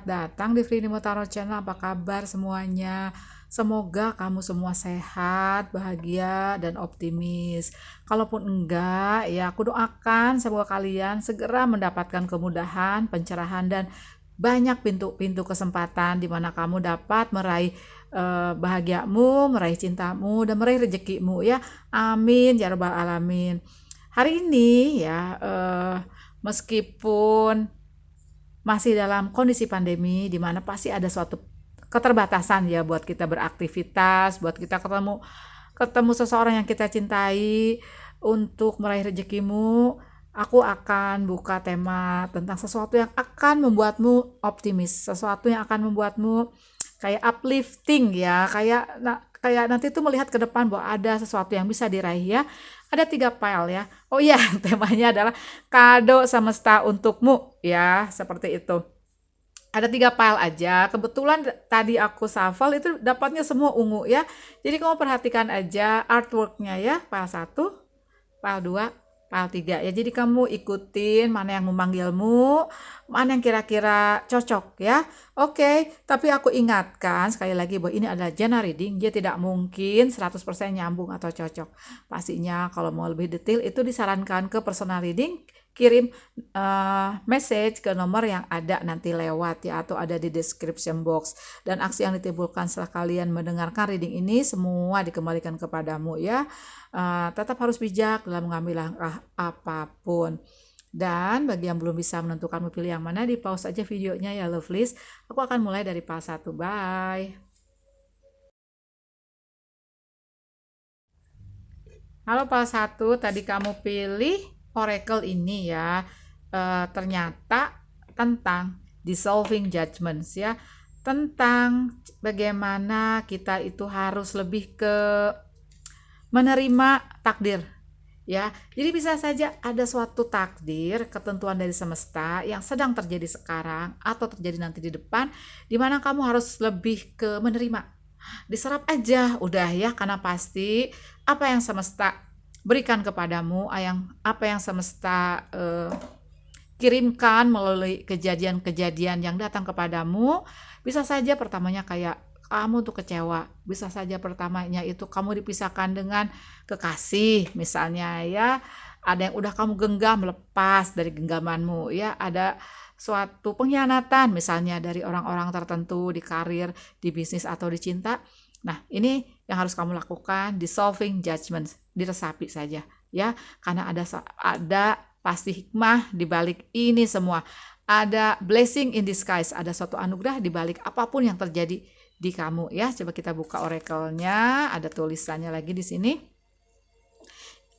selamat datang di Free Nimo Tarot Channel. Apa kabar semuanya? Semoga kamu semua sehat, bahagia, dan optimis. Kalaupun enggak, ya aku doakan semoga kalian segera mendapatkan kemudahan, pencerahan, dan banyak pintu-pintu kesempatan di mana kamu dapat meraih bahagiamu, meraih cintamu, dan meraih rezekimu ya. Amin ya rabbal alamin. Hari ini ya, meskipun masih dalam kondisi pandemi di mana pasti ada suatu keterbatasan ya buat kita beraktivitas, buat kita ketemu ketemu seseorang yang kita cintai untuk meraih rezekimu. Aku akan buka tema tentang sesuatu yang akan membuatmu optimis, sesuatu yang akan membuatmu kayak uplifting ya, kayak nanti tuh melihat ke depan bahwa ada sesuatu yang bisa diraih ya. Ada 3 file ya. Oh iya, temanya adalah kado semesta untukmu ya, seperti itu. Ada 3 file aja. Kebetulan tadi aku shuffle itu dapatnya semua ungu ya. Jadi kamu perhatikan aja artworknya ya. File 1, file 2, file 3 ya. Jadi kamu ikutin mana yang memanggilmu, mana yang kira-kira cocok ya. Oke, tapi aku ingatkan sekali lagi bahwa ini adalah general reading. Dia tidak mungkin 100% nyambung atau cocok. Pastinya kalau mau lebih detail itu disarankan ke personal reading. Kirim message ke nomor yang ada nanti lewat ya, atau ada di description box. Dan aksi yang ditimbulkan setelah kalian mendengarkan reading ini semua dikembalikan kepadamu ya. Tetap harus bijak dalam mengambil langkah apapun. Dan bagi yang belum bisa menentukan mau pilih yang mana, di pause aja videonya ya lovelies. Aku akan mulai dari file 1. Bye. Halo file 1, tadi kamu pilih Oracle ini ya. Ternyata tentang dissolving judgments ya. Tentang bagaimana kita itu harus lebih ke menerima takdir ya. Jadi bisa saja ada suatu takdir, ketentuan dari semesta yang sedang terjadi sekarang atau terjadi nanti di depan, di mana kamu harus lebih ke menerima. Diserap aja udah ya, karena pasti apa yang semesta berikan kepadamu, apa yang semesta kirimkan melalui kejadian-kejadian yang datang kepadamu, bisa saja pertamanya kayak kamu tuh kecewa, bisa saja pertamanya itu kamu dipisahkan dengan kekasih misalnya ya, ada yang udah kamu genggam lepas dari genggamanmu ya, ada suatu pengkhianatan misalnya dari orang-orang tertentu di karir, di bisnis atau di cinta. Nah, ini yang harus kamu lakukan, dissolving judgments, diresapi saja ya, karena ada pasti hikmah di balik ini semua. Ada blessing in disguise, ada suatu anugerah di balik apapun yang terjadi di kamu ya. Coba kita buka oracle-nya, ada tulisannya lagi di sini.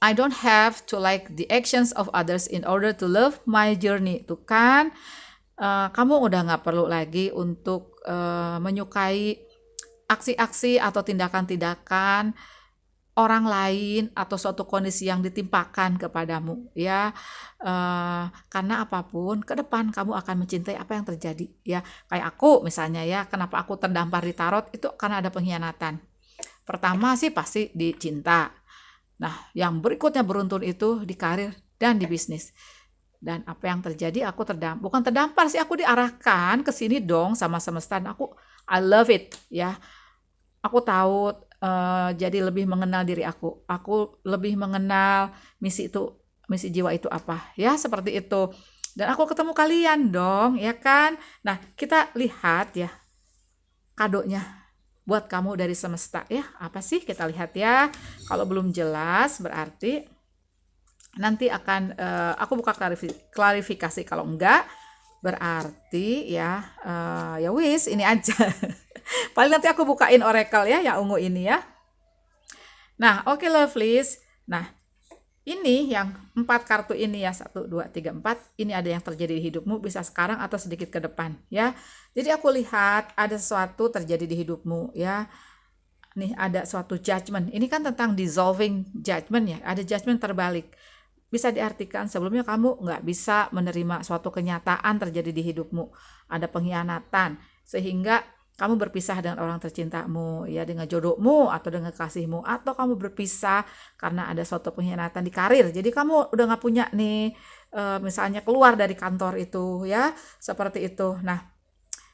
I don't have to like the actions of others in order to love my journey. Tuh kan, kamu udah nggak perlu lagi untuk menyukai aksi-aksi atau tindakan-tindakan orang lain atau suatu kondisi yang ditimpakan kepadamu ya, karena apapun ke depan kamu akan mencintai apa yang terjadi ya. Kayak aku misalnya ya, kenapa aku terdampar di tarot itu karena ada pengkhianatan. Pertama sih pasti di cinta, nah yang berikutnya beruntun itu di karir dan di bisnis. Dan apa yang terjadi, aku bukan terdampar sih, aku diarahkan ke sini dong sama semesta. I love it ya. Aku tahu, jadi lebih mengenal diri aku. Aku lebih mengenal misi jiwa itu apa, ya seperti itu. Dan aku ketemu kalian dong, ya kan? Nah, kita lihat ya kadonya buat kamu dari semesta ya. Apa sih? Kita lihat ya. Kalau belum jelas berarti nanti akan aku buka klarifikasi. Kalau enggak berarti ya ya wis ini aja. Paling nanti aku bukain oracle ya yang ungu ini ya. Nah, oke lovelies. Nah, ini yang 4 kartu ini ya, 1, 2, 3, 4. Ini ada yang terjadi di hidupmu, bisa sekarang atau sedikit ke depan ya. Jadi aku lihat ada sesuatu terjadi di hidupmu ya. Nih ada suatu judgment. Ini kan tentang dissolving judgment ya. Ada judgment terbalik. Bisa diartikan sebelumnya kamu nggak bisa menerima suatu kenyataan terjadi di hidupmu. Ada pengkhianatan. Sehingga kamu berpisah dengan orang tercintamu, ya dengan jodohmu atau dengan kasihmu, atau kamu berpisah karena ada suatu pengkhianatan di karir. Jadi kamu udah nggak punya nih, misalnya keluar dari kantor itu, ya seperti itu. Nah,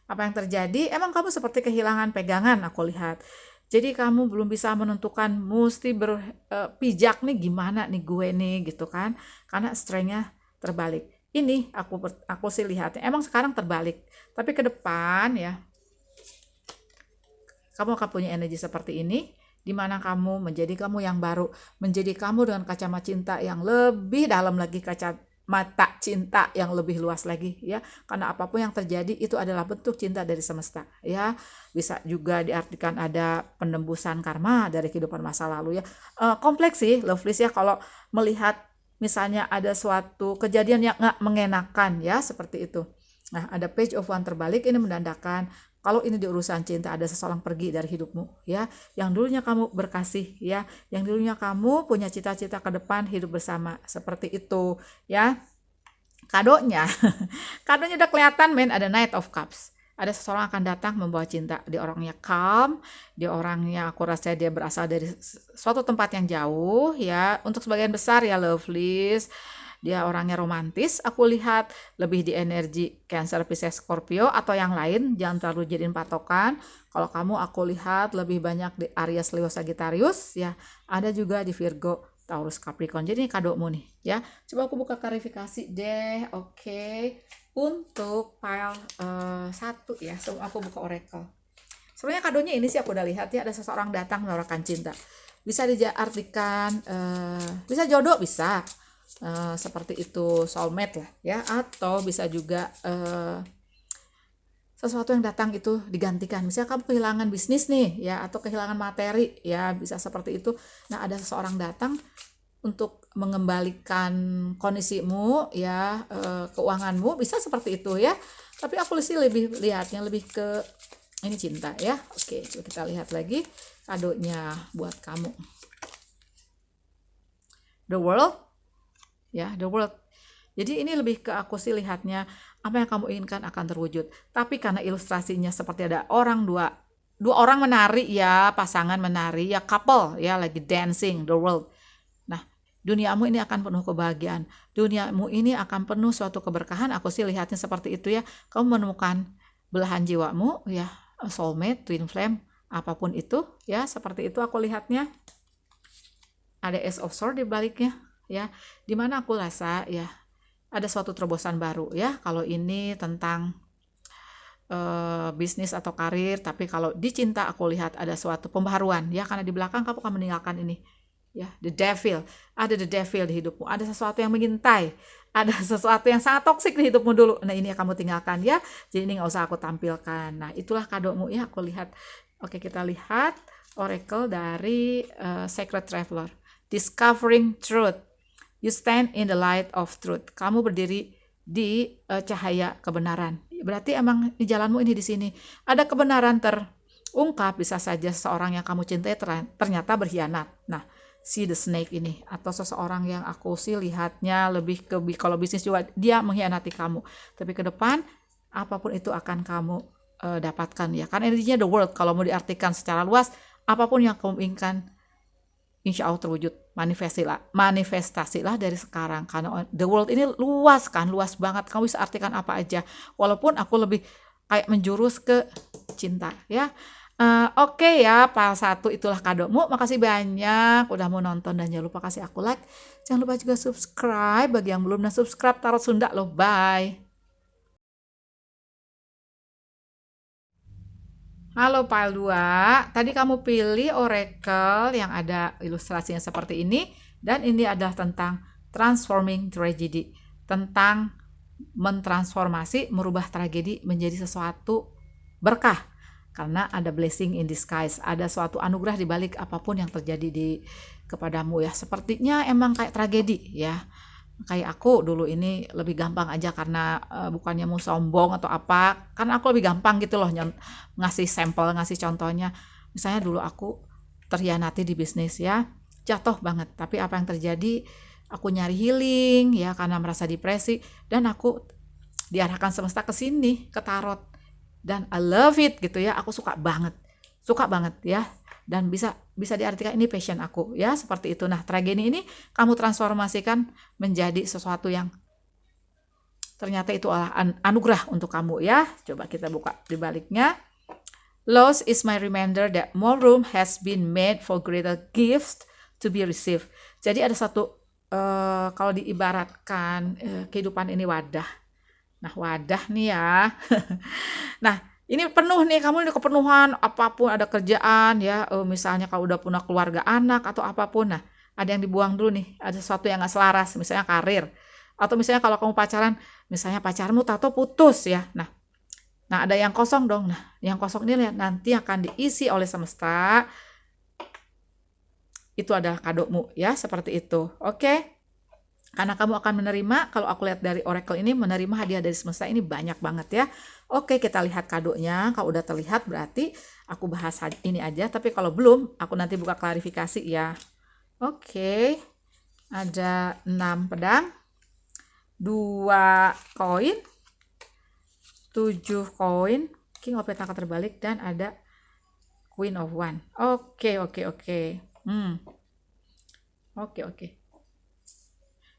Apa yang terjadi? Emang kamu seperti kehilangan pegangan, aku lihat. Jadi kamu belum bisa menentukan mesti berpijak nih gimana nih gue nih gitu kan. Karena strength-nya terbalik. Ini aku sih lihatnya emang sekarang terbalik. Tapi ke depan ya kamu akan punya energi seperti ini, di mana kamu menjadi kamu yang baru, menjadi kamu dengan kacamata cinta yang lebih dalam lagi, kacamata cinta yang lebih luas lagi ya. Karena apapun yang terjadi itu adalah bentuk cinta dari semesta ya. Bisa juga diartikan ada penembusan karma dari kehidupan masa lalu ya. Kompleks sih Lovelies ya kalau melihat misalnya ada suatu kejadian yang nggak mengenakan ya seperti itu. Nah, ada page of one terbalik ini menandakan kalau ini di urusan cinta ada seseorang pergi dari hidupmu ya, yang dulunya kamu berkasih ya, yang dulunya kamu punya cita-cita ke depan hidup bersama seperti itu ya. Kadonya kadonya udah kelihatan men, ada Knight of Cups. Ada seseorang akan datang membawa cinta. Dia orangnya calm, dia orangnya aku rasa dia berasal dari suatu tempat yang jauh ya. Untuk sebagian besar ya Lovelies, dia orangnya romantis, aku lihat lebih di energi Cancer, Pisces, Scorpio atau yang lain, jangan terlalu jadiin patokan. Kalau kamu aku lihat lebih banyak di Aries, Leo, Sagittarius ya. Ada juga di Virgo, Taurus, Capricorn. Jadi ini kadomu nih ya. Coba aku buka klarifikasi deh. Oke. Untuk pile 1 ya. Sebelum aku buka oracle. Sebenarnya kadonya ini sih aku udah lihat ya, ada seseorang datang menawarkan cinta. Bisa diartikan bisa jodoh, bisa seperti itu soulmate lah ya, atau bisa juga sesuatu yang datang itu digantikan. Misalnya kamu kehilangan bisnis nih ya, atau kehilangan materi ya, bisa seperti itu. Nah, ada seseorang datang untuk mengembalikan kondisimu ya, keuanganmu, bisa seperti itu ya. Tapi aku sih lebih lihatnya lebih ke ini cinta ya. Oke, coba kita lihat lagi kadonya buat kamu. The World ya, The World. Jadi ini lebih ke aku sih lihatnya apa yang kamu inginkan akan terwujud. Tapi karena ilustrasinya seperti ada dua orang menari ya, pasangan menari ya, couple ya, lagi dancing, the world. Nah, duniamu ini akan penuh kebahagiaan. Duniamu ini akan penuh suatu keberkahan. Aku sih lihatnya seperti itu ya. Kamu menemukan belahan jiwamu ya, soulmate, twin flame, apapun itu ya, seperti itu aku lihatnya. Ada Ace of Swords di baliknya ya, dimana aku rasa ya ada suatu terobosan baru ya. Kalau ini tentang bisnis atau karir, tapi kalau di cinta aku lihat ada suatu pembaharuan ya, karena di belakang kamu akan meninggalkan ini ya, the devil. Ada the devil di hidupmu, ada sesuatu yang mengintai, ada sesuatu yang sangat toksik di hidupmu dulu. Nah, ini yang kamu tinggalkan ya, jadi ini nggak usah aku tampilkan. Nah, itulah kadomu ya, aku lihat. Oke, kita lihat oracle dari Sacred Traveler. Discovering truth. You stand in the light of truth. Kamu berdiri di cahaya kebenaran. Berarti emang di jalanmu ini di sini ada kebenaran terungkap. Bisa saja seseorang yang kamu cintai ternyata berkhianat. Nah, see the snake ini, atau seseorang yang aku sih lihatnya lebih ke, kalau bisnis juga dia mengkhianati kamu. Tapi ke depan apapun itu akan kamu dapatkan ya. Kan energinya the world, kalau mau diartikan secara luas, apapun yang kamu inginkan insya Allah terwujud. Manifestasilah dari sekarang, karena the world ini luas kan, luas banget, kamu bisa artikan apa aja, walaupun aku lebih kayak menjurus ke cinta ya. Oke ya, pal 1 itulah kadomu. Makasih banyak udah mau nonton, dan jangan lupa kasih aku like, jangan lupa juga subscribe bagi yang belum. Dan subscribe Tarot Sunda loh. Bye. Halo Pile 2, tadi kamu pilih oracle yang ada ilustrasinya seperti ini, dan ini adalah tentang transforming tragedy, tentang mentransformasi, merubah tragedi menjadi sesuatu berkah, karena ada blessing in disguise, ada suatu anugerah di balik apapun yang terjadi kepadamu ya. Sepertinya emang kayak tragedi ya. Kayak aku dulu ini lebih gampang aja, karena bukannya mau sombong atau apa, kan aku lebih gampang gitu loh ngasih sampel, ngasih contohnya. Misalnya dulu aku terhianati di bisnis ya, jatuh banget, tapi apa yang terjadi, aku nyari healing ya karena merasa depresi, dan aku diarahkan semesta ke sini, ke tarot, dan I love it gitu ya. Aku suka banget ya, dan bisa diartikan ini passion aku ya, seperti itu. Nah, tragedi ini kamu transformasikan menjadi sesuatu yang ternyata itu adalah anugerah untuk kamu ya. Coba kita buka di baliknya. Loss is my reminder that more room has been made for greater gifts to be received. Jadi ada satu, kalau diibaratkan kehidupan ini wadah. Nah, wadah nih ya. Nah, ini penuh nih, kamu ini kepenuhan, apapun ada kerjaan ya, misalnya kalau udah punya keluarga anak atau apapun. Nah, ada yang dibuang dulu nih, ada sesuatu yang gak selaras, misalnya karir. Atau misalnya kalau kamu pacaran, misalnya pacarmu tato putus ya. Nah, ada yang kosong dong. Nah, yang kosong ini nanti akan diisi oleh semesta. Itu adalah kadomu ya, seperti itu. Oke? Karena kamu akan menerima, kalau aku lihat dari oracle ini, menerima hadiah dari semesta ini banyak banget ya. Oke, kita lihat kadonya. Kalau udah terlihat berarti aku bahas ini aja. Tapi kalau belum, aku nanti buka klarifikasi ya. Oke, ada 6 pedang, 2 koin, 7 koin, King of Pentacle terbalik, dan ada Queen of One. Oke. Oke.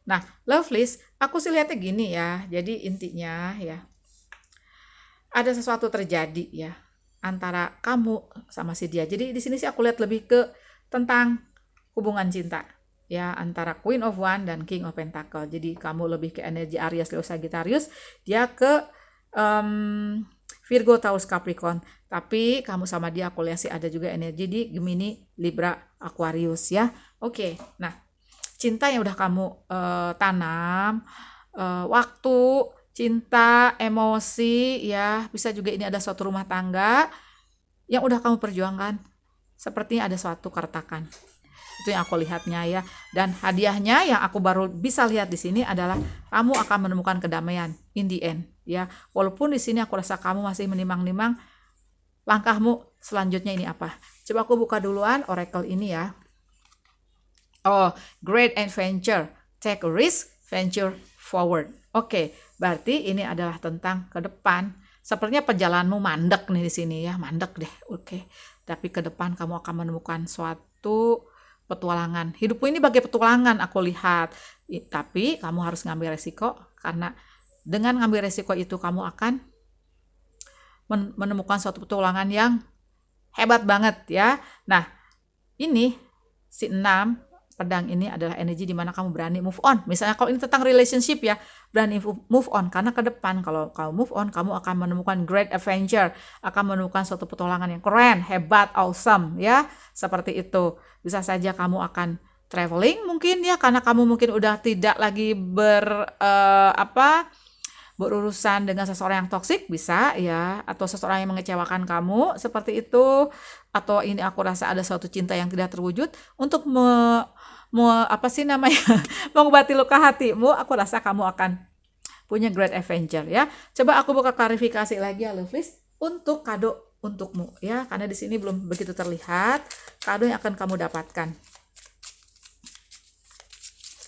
Nah, Lovelies, aku sih lihatnya gini ya. Jadi intinya ya, ada sesuatu terjadi ya antara kamu sama si dia. Jadi di sini sih aku lihat lebih ke tentang hubungan cinta ya, antara Queen of One dan King of Pentacle. Jadi kamu lebih ke energi Aries, Leo, Sagittarius, dia ke Virgo, Taurus, Capricorn. Tapi kamu sama dia aku lihat sih ada juga energi di Gemini, Libra, Aquarius ya. Oke, nah cinta yang udah kamu tanam, waktu, cinta, emosi ya, bisa juga ini ada suatu rumah tangga yang udah kamu perjuangkan, sepertinya ada suatu keretakan. Itu yang aku lihatnya ya. Dan hadiahnya yang aku baru bisa lihat di sini adalah kamu akan menemukan kedamaian in the end ya. Walaupun di sini aku rasa kamu masih menimang-nimang langkahmu selanjutnya ini apa. Coba aku buka duluan oracle ini ya. Oh, great adventure, take a risk, venture forward. Oke, berarti ini adalah tentang ke depan. Sepertinya perjalananmu mandek nih di sini ya, mandek deh. Oke, tapi ke depan kamu akan menemukan suatu petualangan. Hidupmu ini bagai petualangan aku lihat. Tapi kamu harus ngambil resiko, karena dengan ngambil resiko itu kamu akan menemukan suatu petualangan yang hebat banget ya. Nah, ini si 6 pedang ini adalah energi di mana kamu berani move on. Misalnya kalau ini tentang relationship ya, berani move on, karena ke depan kalau kamu move on, kamu akan menemukan great adventure, akan menemukan suatu petualangan yang keren, hebat, awesome ya, seperti itu. Bisa saja kamu akan traveling mungkin ya, karena kamu mungkin udah tidak lagi berurusan dengan seseorang yang toksik, bisa ya, atau seseorang yang mengecewakan kamu, seperti itu. Atau ini aku rasa ada suatu cinta yang tidak terwujud untuk mengobati luka hatimu. Aku rasa kamu akan punya great adventure ya. Coba aku buka klarifikasi lagi ya Lovelies untuk kado untukmu ya, karena di sini belum begitu terlihat kado yang akan kamu dapatkan.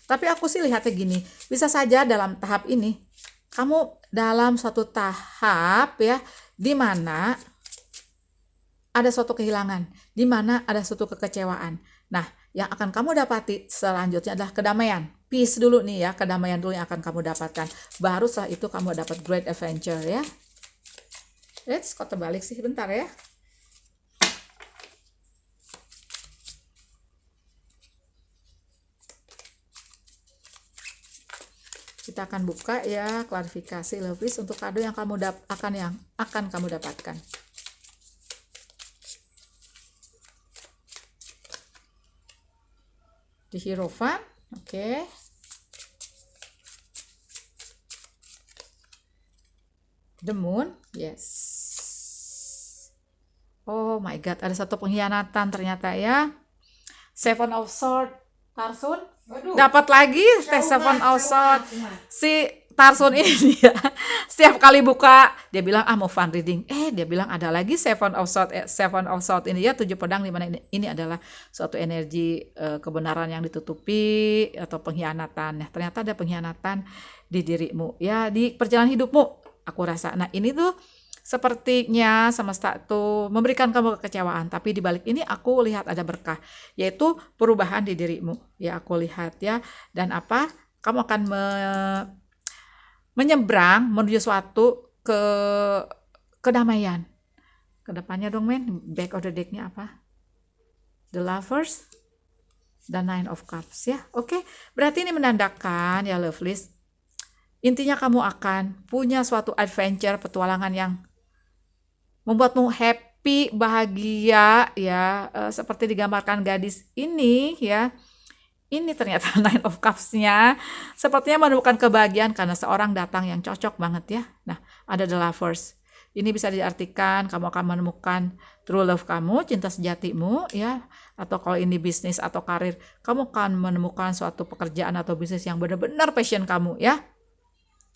Tapi aku sih lihatnya gini, bisa saja dalam tahap ini kamu dalam suatu tahap ya, di mana ada suatu kehilangan, di mana ada suatu kekecewaan. Nah, yang akan kamu dapati selanjutnya adalah kedamaian. Peace dulu nih ya, kedamaian dulu yang akan kamu dapatkan. Baru setelah itu kamu dapat great adventure ya. Kok terbalik sih, bentar ya. Kita akan buka ya klarifikasi Lovelies untuk kado yang kamu akan kamu dapatkan. The Hierophant, oke. The Moon, yes. Oh my God, ada satu pengkhianatan ternyata ya. Seven of Swords, Tarsun. Dapat lagi Seven of Swords. Si Tarsun ini ya, setiap kali buka dia bilang mau fun reading. Dia bilang ada lagi Seven of Swords ini ya, 7 pedang, di mana ini adalah suatu energi kebenaran yang ditutupi atau pengkhianatan. Nah, ternyata ada pengkhianatan di dirimu ya, di perjalanan hidupmu aku rasa. Nah, ini tuh sepertinya semesta tuh memberikan kamu kekecewaan, tapi di balik ini aku lihat ada berkah, yaitu perubahan di dirimu ya, aku lihat ya. Dan kamu akan menyeberang menuju suatu kedamaian. Kedepannya dong men, back of the deck-nya apa? The Lovers, the Nine of Cups ya. Oke, berarti ini menandakan ya lovelies, intinya kamu akan punya suatu adventure, petualangan yang membuatmu happy, bahagia ya, seperti digambarkan gadis ini ya. Ini ternyata Nine of Cups-nya sepertinya menemukan kebahagiaan karena seorang datang yang cocok banget ya. Nah, ada The Lovers. Ini bisa diartikan kamu akan menemukan true love kamu, cinta sejatimu ya. Atau kalau ini bisnis atau karir, kamu akan menemukan suatu pekerjaan atau bisnis yang benar-benar passion kamu ya.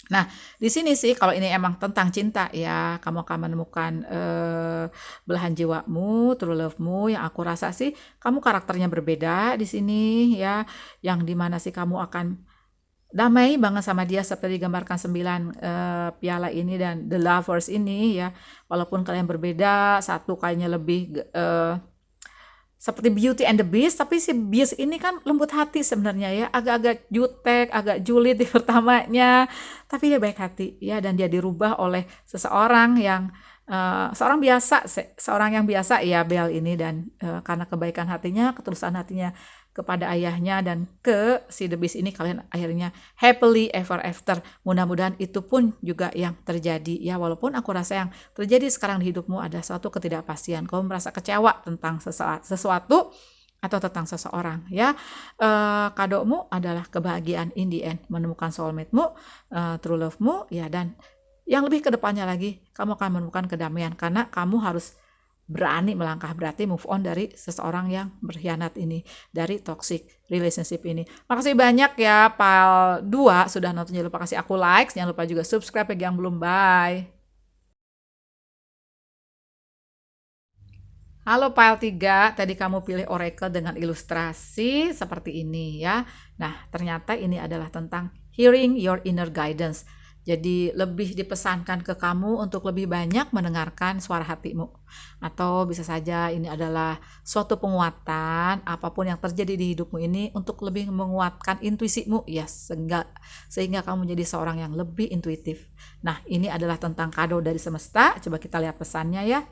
Nah, di sini sih kalau ini emang tentang cinta ya, kamu akan menemukan belahan jiwamu, true love-mu yang aku rasa sih kamu karakternya berbeda di sini ya, yang dimana sih kamu akan damai banget sama dia seperti digambarkan 9 piala ini dan the lovers ini ya. Walaupun kalian berbeda, satu kayaknya lebih seperti Beauty and the Beast, tapi si Beast ini kan lembut hati sebenarnya ya, agak-agak jutek, agak julid di pertamanya, tapi dia baik hati ya, dan dia dirubah oleh seseorang yang seorang yang biasa ya, Belle ini, dan karena kebaikan hatinya, ketulusan hatinya kepada ayahnya dan ke si The Beast ini, kalian akhirnya happily ever after. Mudah-mudahan itu pun juga yang terjadi ya, walaupun aku rasa yang terjadi sekarang di hidupmu ada suatu ketidakpastian, kamu merasa kecewa tentang sesuatu atau tentang seseorang ya. Kadomu adalah kebahagiaan in the end, menemukan soulmate-mu, true love-mu ya, dan yang lebih kedepannya lagi kamu akan menemukan kedamaian karena kamu harus berani melangkah, berarti move on dari seseorang yang berkhianat ini, dari toxic relationship ini. Makasih banyak ya Pal 2 sudah nonton, jangan lupa kasih aku like, jangan lupa juga subscribe bagi yang belum. Bye. Halo Pile 3, tadi kamu pilih oracle dengan ilustrasi seperti ini ya. Nah, ternyata ini adalah tentang hearing your inner guidance. Jadi lebih dipesankan ke kamu untuk lebih banyak mendengarkan suara hatimu. Atau bisa saja ini adalah suatu penguatan apapun yang terjadi di hidupmu ini untuk lebih menguatkan intuisimu ya, sehingga kamu menjadi seorang yang lebih intuitif. Nah, ini adalah tentang kado dari semesta. Coba kita lihat pesannya ya.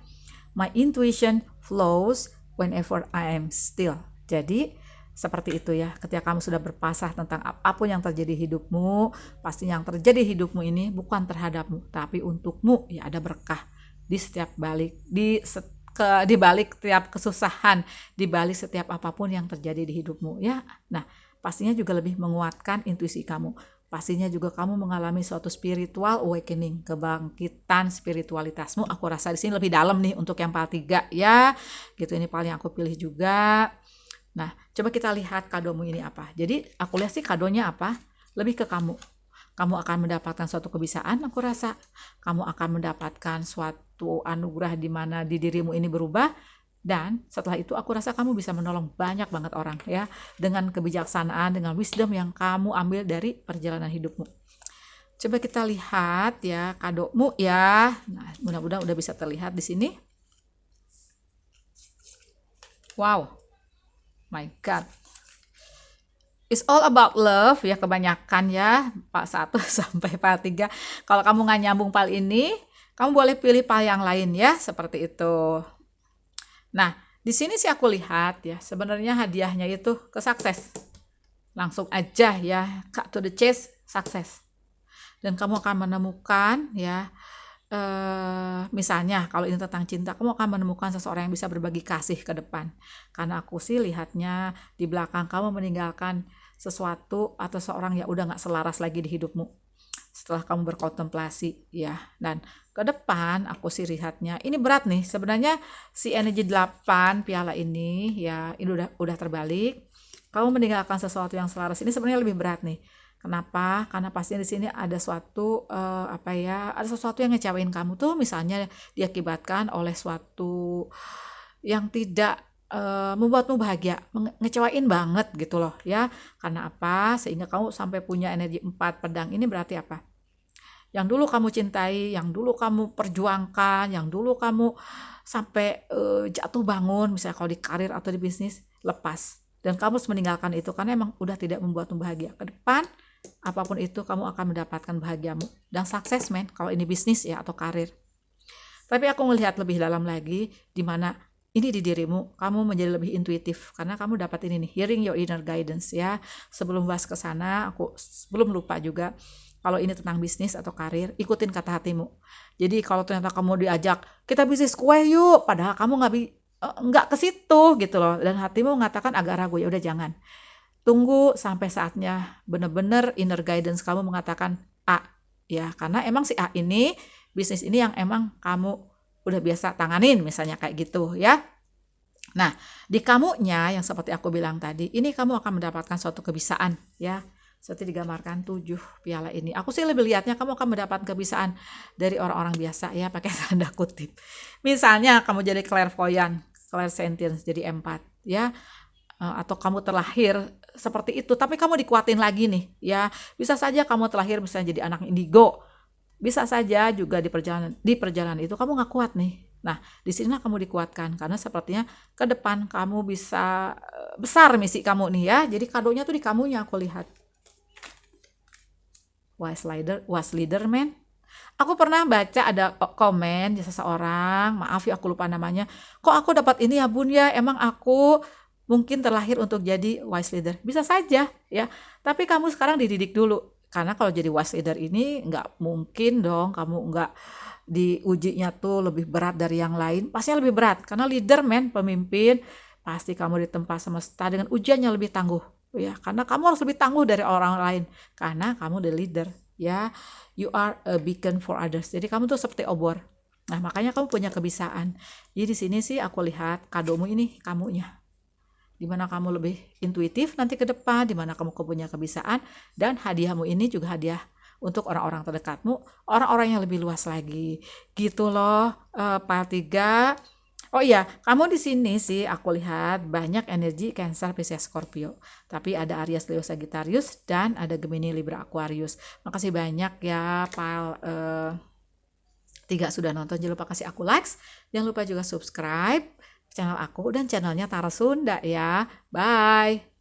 My intuition flows whenever I am still. Jadi seperti itu ya, ketika kamu sudah berpasrah tentang apapun yang terjadi hidupmu, pasti yang terjadi hidupmu ini bukan terhadapmu, tapi untukmu ya, ada berkah di setiap balik, di balik setiap kesusahan, di balik setiap apapun yang terjadi di hidupmu ya. Nah, pastinya juga lebih menguatkan intuisi kamu. Pastinya juga kamu mengalami suatu spiritual awakening, kebangkitan spiritualitasmu. Aku rasa di sini lebih dalam nih untuk yang Pal 3 ya. Gitu, ini paling aku pilih juga. Nah, coba kita lihat kadomu ini apa. Jadi, aku lihat sih kadonya apa? Lebih ke kamu. Kamu akan mendapatkan suatu kebiasaan, aku rasa. Kamu akan mendapatkan suatu anugerah di mana di dirimu ini berubah. Dan setelah itu aku rasa kamu bisa menolong banyak banget orang ya. Dengan kebijaksanaan, dengan wisdom yang kamu ambil dari perjalanan hidupmu. Coba kita lihat ya kadomu ya. Nah, mudah-mudahan udah bisa terlihat di sini. Wow. My God, it's all about love ya, kebanyakan ya Pak 1 sampai Pak 3. Kalau kamu nggak nyambung Pak ini, kamu boleh pilih Pak yang lain ya, seperti itu. Nah, di sini sih aku lihat ya, sebenarnya hadiahnya itu ke sukses. Langsung aja ya, cut to the chase, sukses. Dan kamu akan menemukan ya, misalnya kalau ini tentang cinta, kamu akan menemukan seseorang yang bisa berbagi kasih ke depan. Karena aku sih lihatnya di belakang kamu meninggalkan sesuatu atau seorang yang udah gak selaras lagi di hidupmu setelah kamu berkontemplasi ya. Dan ke depan aku sih lihatnya ini berat nih sebenarnya, si energi 8 piala ini ya, ini udah terbalik. Kamu meninggalkan sesuatu yang selaras ini sebenarnya lebih berat nih. Kenapa? Karena pastinya di sini ada suatu ada sesuatu yang ngecewain kamu tuh, misalnya diakibatkan oleh suatu yang tidak membuatmu bahagia, ngecewain banget gitu loh ya. Karena apa? Sehingga kamu sampai punya energi 4 pedang. Ini berarti apa? Yang dulu kamu cintai, yang dulu kamu perjuangkan, yang dulu kamu sampai jatuh bangun, misalnya kalau di karir atau di bisnis, lepas. Dan kamu harus meninggalkan itu karena emang udah tidak membuatmu bahagia. Ke depan Apapun itu kamu akan mendapatkan bahagiamu dan sukses men, kalau ini bisnis ya atau karir. Tapi aku melihat lebih dalam lagi di mana ini di dirimu, kamu menjadi lebih intuitif karena kamu dapat ini nih, hearing your inner guidance ya. Sebelum bahas ke sana, aku belum lupa juga kalau ini tentang bisnis atau karir, ikutin kata hatimu. Jadi kalau ternyata kamu diajak, kita bisnis kue yuk, padahal kamu nggak ke situ gitu loh, dan hatimu mengatakan agak ragu, ya udah jangan. Tunggu sampai saatnya bener-bener inner guidance kamu mengatakan A, ya karena emang si A ini bisnis ini yang emang kamu udah biasa tanganin misalnya kayak gitu ya. Nah, di kamunya yang seperti aku bilang tadi, ini kamu akan mendapatkan suatu kebisaan ya. Seperti digambarkan 7 piala ini. Aku sih lebih lihatnya kamu akan mendapatkan kebisaan dari orang-orang biasa ya, pakai tanda kutip. Misalnya kamu jadi clairvoyant, clairsentience, jadi empat ya. Atau kamu terlahir seperti itu, tapi kamu dikuatin lagi nih ya. Bisa saja kamu terlahir misalnya jadi anak indigo. Bisa saja juga di perjalanan itu kamu nggak kuat nih. Nah, di sinilah kamu dikuatkan karena sepertinya ke depan kamu bisa besar misi kamu nih ya. Jadi kadonya tuh di kamunya aku lihat. Wise leader man. Aku pernah baca ada komen di seseorang, maaf ya aku lupa namanya. Kok aku dapat ini ya Bun ya? Emang aku mungkin terlahir untuk jadi wise leader. Bisa saja ya. Tapi kamu sekarang dididik dulu. Karena kalau jadi wise leader ini nggak mungkin dong kamu nggak diujinya tuh lebih berat dari yang lain. Pastinya lebih berat. Karena leader men, pemimpin, pasti kamu ditempa semesta dengan ujiannya lebih tangguh. Ya, karena kamu harus lebih tangguh dari orang lain. Karena kamu the leader. Ya, you are a beacon for others. Jadi kamu tuh seperti obor. Nah, makanya kamu punya kebisaan. Jadi di sini sih aku lihat kadomu ini kamunya. Dimana kamu lebih intuitif nanti ke depan, dimana kamu punya kebisaan, dan hadiahmu ini juga hadiah untuk orang-orang terdekatmu, orang-orang yang lebih luas lagi. Gitu loh, part 3. Oh iya, kamu di sini sih aku lihat banyak energi Cancer, Pisces, Scorpio. Tapi ada Aries, Leo, Sagittarius, dan ada Gemini, Libra, Aquarius. Makasih banyak ya, Pal. 3 sudah nonton. Jangan lupa kasih aku likes. Jangan lupa juga subscribe channel aku dan channelnya Tara Sunda ya. Bye.